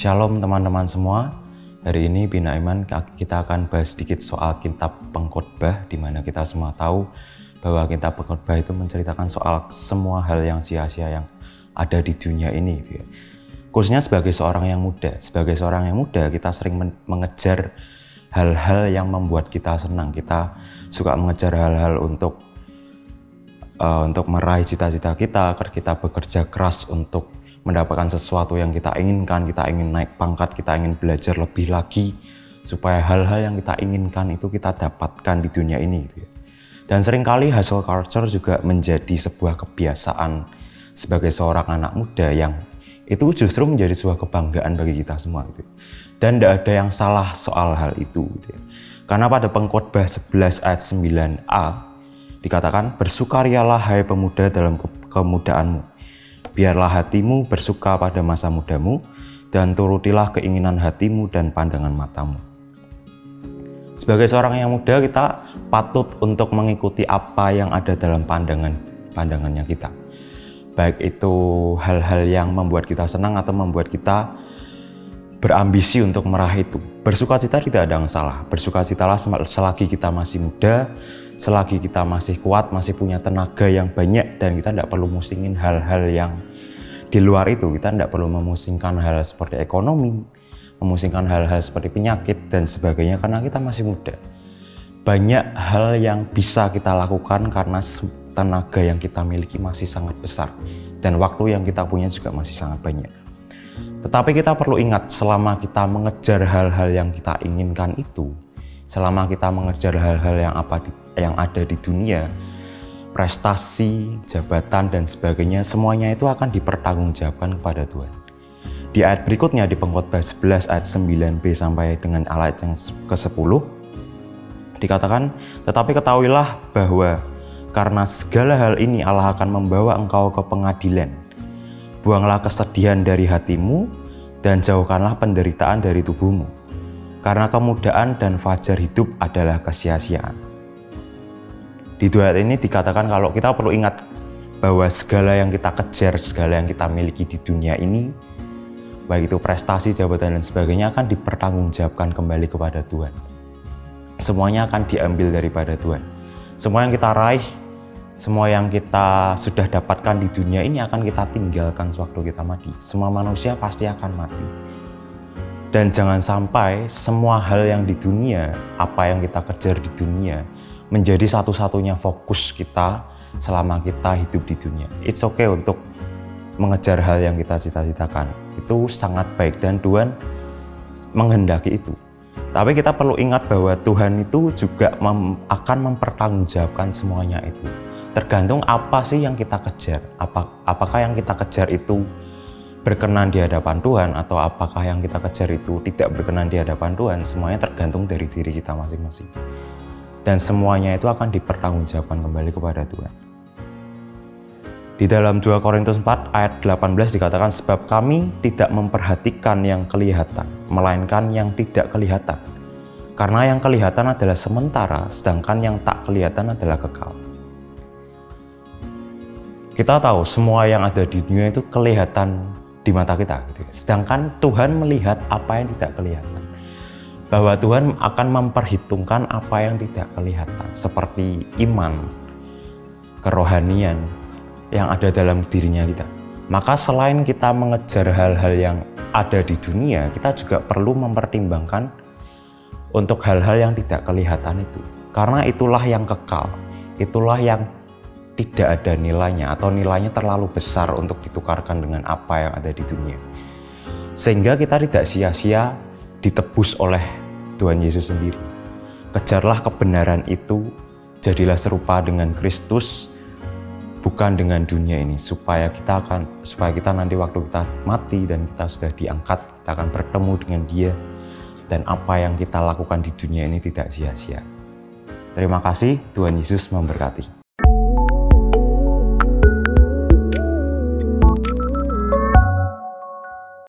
Shalom teman-teman semua. Hari ini Bina Iman kita akan bahas sedikit soal kitab Pengkhotbah, di mana kita semua tahu bahwa kitab Pengkhotbah itu menceritakan soal semua hal yang sia-sia yang ada di dunia ini. Khususnya sebagai seorang yang muda, kita sering mengejar hal-hal yang membuat kita senang. Kita suka mengejar hal-hal untuk meraih cita-cita kita bekerja keras untuk mendapatkan sesuatu yang kita inginkan, kita ingin naik pangkat, kita ingin belajar lebih lagi, supaya hal-hal yang kita inginkan itu kita dapatkan di dunia ini. Dan seringkali hustle culture juga menjadi sebuah kebiasaan sebagai seorang anak muda yang itu justru menjadi sebuah kebanggaan bagi kita semua. Dan tidak ada yang salah soal hal itu. Karena pada Pengkhotbah 11 ayat 9a dikatakan, "Bersukarialah hai pemuda dalam kemudaanmu. Biarlah hatimu bersuka pada masa mudamu, dan turutilah keinginan hatimu dan pandangan matamu." Sebagai seorang yang muda, kita patut untuk mengikuti apa yang ada dalam pandangannya kita. Baik itu hal-hal yang membuat kita senang atau membuat kita berambisi untuk meraih itu. Bersukacita tidak ada yang salah. Bersukacitalah selagi kita masih muda, selagi kita masih kuat, masih punya tenaga yang banyak, dan kita tidak perlu musingin hal-hal yang di luar itu. Kita tidak perlu memusingkan hal seperti ekonomi, memusingkan hal-hal seperti penyakit dan sebagainya, karena kita masih muda. Banyak hal yang bisa kita lakukan karena tenaga yang kita miliki masih sangat besar, dan waktu yang kita punya juga masih sangat banyak. Tetapi kita perlu ingat, selama kita mengejar hal-hal yang kita inginkan itu, selama kita mengejar hal-hal yang ada di dunia, prestasi, jabatan, dan sebagainya, semuanya itu akan dipertanggungjawabkan kepada Tuhan. Di ayat berikutnya, di Pengkhotbah 11 ayat 9b sampai dengan ayat yang ke-10, dikatakan, "Tetapi ketahuilah bahwa karena segala hal ini Allah akan membawa engkau ke pengadilan. Buanglah kesedihan dari hatimu dan jauhkanlah penderitaan dari tubuhmu. Karena kemudaan dan fajar hidup adalah kesia-siaan." Di dua ayat ini dikatakan kalau kita perlu ingat bahwa segala yang kita kejar, segala yang kita miliki di dunia ini, baik itu prestasi, jabatan, dan sebagainya, akan dipertanggungjawabkan kembali kepada Tuhan. Semuanya akan diambil daripada Tuhan. Semua yang kita raih, semua yang kita sudah dapatkan di dunia ini akan kita tinggalkan sewaktu kita mati. Semua manusia pasti akan mati. Dan jangan sampai semua hal yang di dunia, apa yang kita kejar di dunia, menjadi satu-satunya fokus kita selama kita hidup di dunia. It's okay untuk mengejar hal yang kita cita-citakan. Itu sangat baik dan Tuhan menghendaki itu. Tapi kita perlu ingat bahwa Tuhan itu juga akan mempertanggungjawabkan semuanya itu. Tergantung apa sih yang kita kejar. Apakah yang kita kejar itu berkenan di hadapan Tuhan, atau apakah yang kita kejar itu tidak berkenan di hadapan Tuhan. Semuanya tergantung dari diri kita masing-masing. Dan semuanya itu akan dipertanggungjawabkan kembali kepada Tuhan. Di dalam 2 Korintus 4 ayat 18 dikatakan, "Sebab kami tidak memperhatikan yang kelihatan, melainkan yang tidak kelihatan. Karena yang kelihatan adalah sementara, sedangkan yang tak kelihatan adalah kekal." Kita tahu semua yang ada di dunia itu kelihatan di mata kita, sedangkan Tuhan melihat apa yang tidak kelihatan. Bahwa Tuhan akan memperhitungkan apa yang tidak kelihatan, seperti iman, kerohanian yang ada dalam dirinya kita. Maka selain kita mengejar hal-hal yang ada di dunia, kita juga perlu mempertimbangkan untuk hal-hal yang tidak kelihatan itu. Karena itulah yang kekal, itulah yang tidak ada nilainya, atau nilainya terlalu besar untuk ditukarkan dengan apa yang ada di dunia. Sehingga kita tidak sia-sia ditebus oleh Tuhan Yesus sendiri. Kejarlah kebenaran itu, jadilah serupa dengan Kristus, bukan dengan dunia ini, supaya kita nanti waktu kita mati dan kita sudah diangkat, kita akan bertemu dengan Dia, dan apa yang kita lakukan di dunia ini tidak sia-sia. Terima kasih, Tuhan Yesus memberkati.